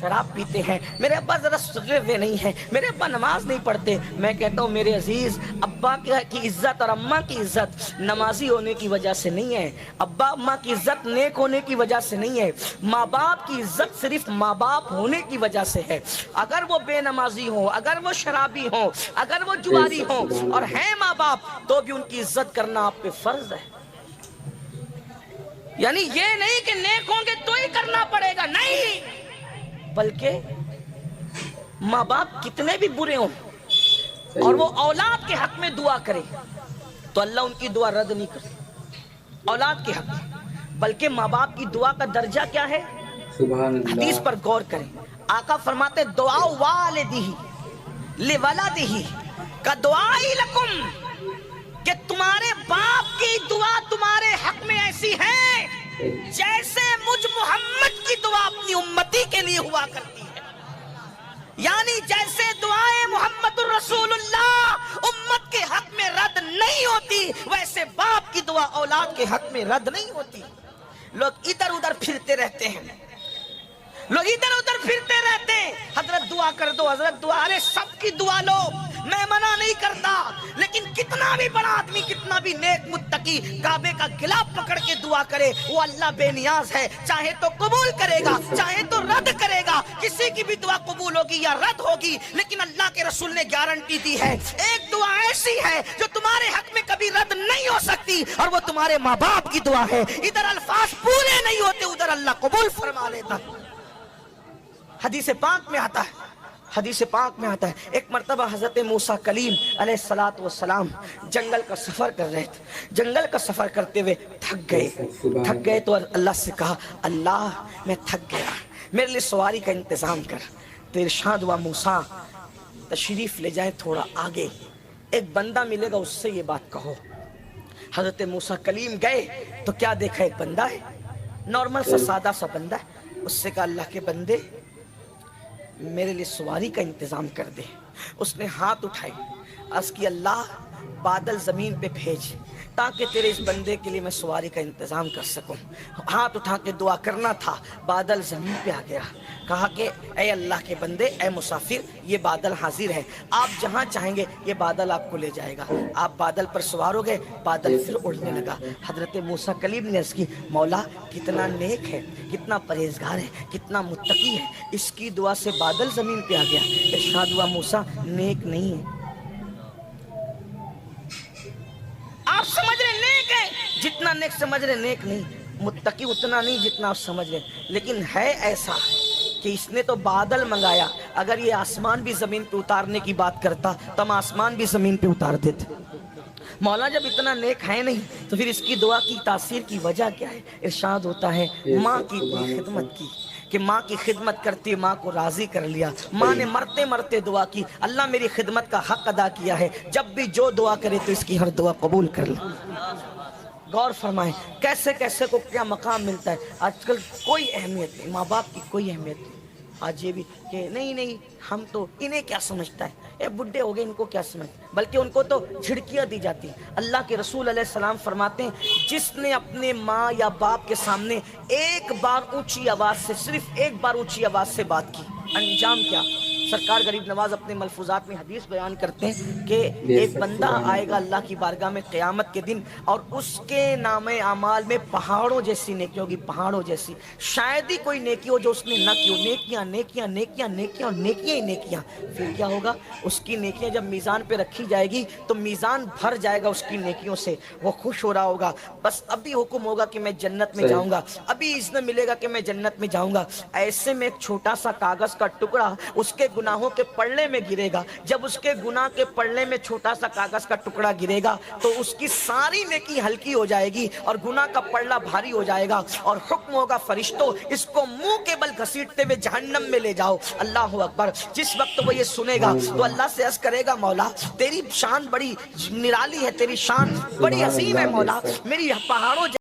شراب پیتے ہیں، میرے ابا ذرا سجے ہوئے نہیں ہیں، میرے ابا نماز نہیں پڑھتے. میں کہتا ہوں میرے عزیز، ابا کی عزت اور اماں کی عزت نمازی ہونے کی وجہ سے نہیں ہے، ابا اماں کی عزت نیک ہونے کی وجہ سے نہیں ہے، ماں باپ کی عزت صرف ماں باپ ہونے کی وجہ سے ہے. اگر وہ بے نمازی ہوں، اگر وہ شرابی ہوں، اگر وہ جواری ہوں اور ہیں ماں باپ، تو بھی ان کی عزت کرنا آپ پہ فرض ہے. یعنی یہ نہیں کہ نیک ہوں گے تو ہی کرنا پڑے گا، نہیں، بلکہ ماں باپ کتنے بھی برے ہوں اور وہ اولاد کے حق میں دعا کرے تو اللہ ان کی دعا رد نہیں کرے. اولاد کے حق میں، بلکہ ماں باپ کی دعا کا درجہ کیا ہے؟ سبحان اللہ. حدیث پر غور کریں. آقا فرماتے دعا والدہ لولدہ کا دعائی لکم، کہ تمہارے باپ کی دعا تمہارے حق میں ایسی ہے جیسے مجھ محمد کی دعا اپنی امتی کے لیے ہوا کرتی ہے. یعنی جیسے دعائیں محمد الرسول اللہ امت کے حق میں رد نہیں ہوتی، ویسے باپ کی دعا اولاد کے حق میں رد نہیں ہوتی. لوگ ادھر ادھر پھرتے رہتے ہیں، لوگ ادھر ادھر پھرتے رہتے ہیں، حضرت دعا کر دو، حضرت دعا، ارے سب کی دعا لو، میں منع نہیں کرتا، لیکن کتنا بھی بڑا آدمی، کتنا بھی نیک متقی کعبے کا غلاف پکڑ کے دعا کرے، وہ اللہ بے نیاز ہے، چاہے تو قبول کرے گا چاہے تو رد کرے گا. کسی کی بھی دعا قبول ہوگی یا رد ہوگی، لیکن اللہ کے رسول نے گارنٹی دی ہے ایک دعا ایسی ہے جو تمہارے حق میں کبھی رد نہیں ہو سکتی، اور وہ تمہارے ماں باپ کی دعا ہے. ادھر الفاظ پورے نہیں ہوتے، ادھر اللہ قبول فرما لیتا. حدیث پاک میں آتا ہے، حدیث پاک میں آتا ہے، ایک مرتبہ حضرت موسیٰ کلیم علیہ السلام جنگل کا سفر کر رہے تھے. جنگل کا سفر کرتے ہوئے تھک گئے تو اللہ سے کہا اللہ میں تھک گیا، میرے لیے سواری کا انتظام کر. تو ارشاد ہوا موسیٰ تشریف لے جائیں تھوڑا آگے، ایک بندہ ملے گا اس سے یہ بات کہو. حضرت موسیٰ کلیم گئے تو کیا دیکھا؟ ایک بندہ ہے، نارمل سا سادہ سا بندہ ہے. اس سے کہا اللہ کے بندے میرے لیے سواری کا انتظام کر دے. اس نے ہاتھ اٹھائے، عرض کی اللہ بادل زمین پہ بھیج تاکہ تیرے اس بندے کے لیے میں سواری کا انتظام کر سکوں. ہاتھ اٹھا کے دعا کرنا تھا، بادل زمین پہ آ گیا. کہا کہ اے اللہ کے بندے، اے مسافر، یہ بادل حاضر ہے، آپ جہاں چاہیں گے یہ بادل آپ کو لے جائے گا. آپ بادل پر سوار ہو گئے، بادل پھر اڑنے لگا. حضرت موسیٰ کلیم نے عرض کی مولا کتنا نیک ہے، کتنا پرہیزگار ہے، کتنا متقی ہے، اس کی دعا سے بادل زمین پہ آ گیا. ارشاد ہوا موسیٰ نیک نہیں ہے. آپ سمجھ رہے نیک ہے، جتنا نیک سمجھ رہے نیک نہیں، متقی اتنا نہیں جتنا آپ سمجھ رہے. لیکن ہے ایسا کہ اس نے تو بادل منگایا، اگر یہ آسمان بھی زمین پہ اتارنے کی بات کرتا تو ہم آسمان بھی زمین پہ اتار دیتے. مولا جب اتنا نیک ہے نہیں تو پھر اس کی دعا کی تاثیر کی وجہ کیا ہے؟ ارشاد ہوتا ہے ماں کی کوئی خدمت کی، کہ ماں کی خدمت کرتی، ماں کو راضی کر لیا، ماں نے مرتے مرتے دعا کی اللہ میری خدمت کا حق ادا کیا ہے، جب بھی جو دعا کرے تو اس کی ہر دعا قبول کر لے. غور فرمائیں کیسے کیسے کو کیا مقام ملتا ہے. آج کل کوئی اہمیت نہیں، ماں باپ کی کوئی اہمیت نہیں. آج یہ بھی کہ نہیں ہم تو انہیں کیا سمجھتا ہے، اے بڈھے ہو گئے ان کو کیا سمجھ، بلکہ ان کو تو جھڑکیاں دی جاتی. اللہ کے رسول علیہ السلام فرماتے ہیں جس نے اپنے ماں یا باپ کے سامنے ایک بار اونچی آواز سے، صرف ایک بار اونچی آواز سے بات کی، انجام کیا؟ سرکار غریب نواز اپنے ملفوظات میں حدیث بیان کرتے ہیں کہ ایک بندہ آئے گا اللہ کی بارگاہ میں قیامت کے دن، اور اس کے نام اعمال میں پہاڑوں جیسی نیکی ہوگی، پہاڑوں جیسی. شاید ہی کوئی نیکی ہو جو اس نے نہ کی ہو، نیکیاں نیکیاں نیکیاں نیکیاں اور نیکیاں ہی نیکیاں. پھر کیا ہوگا؟ اس کی نیکیاں جب میزان پہ رکھی جائے گی تو میزان بھر جائے گا اس کی نیکیوں سے. وہ خوش ہو رہا ہوگا، بس ابھی حکم ہوگا کہ میں جنت میں جاؤں گا، ابھی اذن ملے گا کہ میں جنت میں جاؤں گا. ایسے میں ایک چھوٹا سا کاغذ کا ٹکڑا اس کے گناہوں کے پلڑے میں گرے گا. جب اس کے گناہ کے پلڑے میں چھوٹا سا کاغذ کا ٹکڑا گرے گا تو اس کی ساری نیکی ہلکی ہو جائے گی اور گناہ کا پلڑا بھاری ہو جائے گا، اور حکم ہوگا فرشتوں اس کو منہ کے بل گھسیٹتے ہوئے جہنم میں لے جاؤ. اللہ اکبر. جس وقت وہ یہ سنے گا تو اللہ سے عرض کرے گا مولا تیری شان بڑی نرالی ہے، تیری شان بڑی عظیم ہے مولا، میری پہاڑوں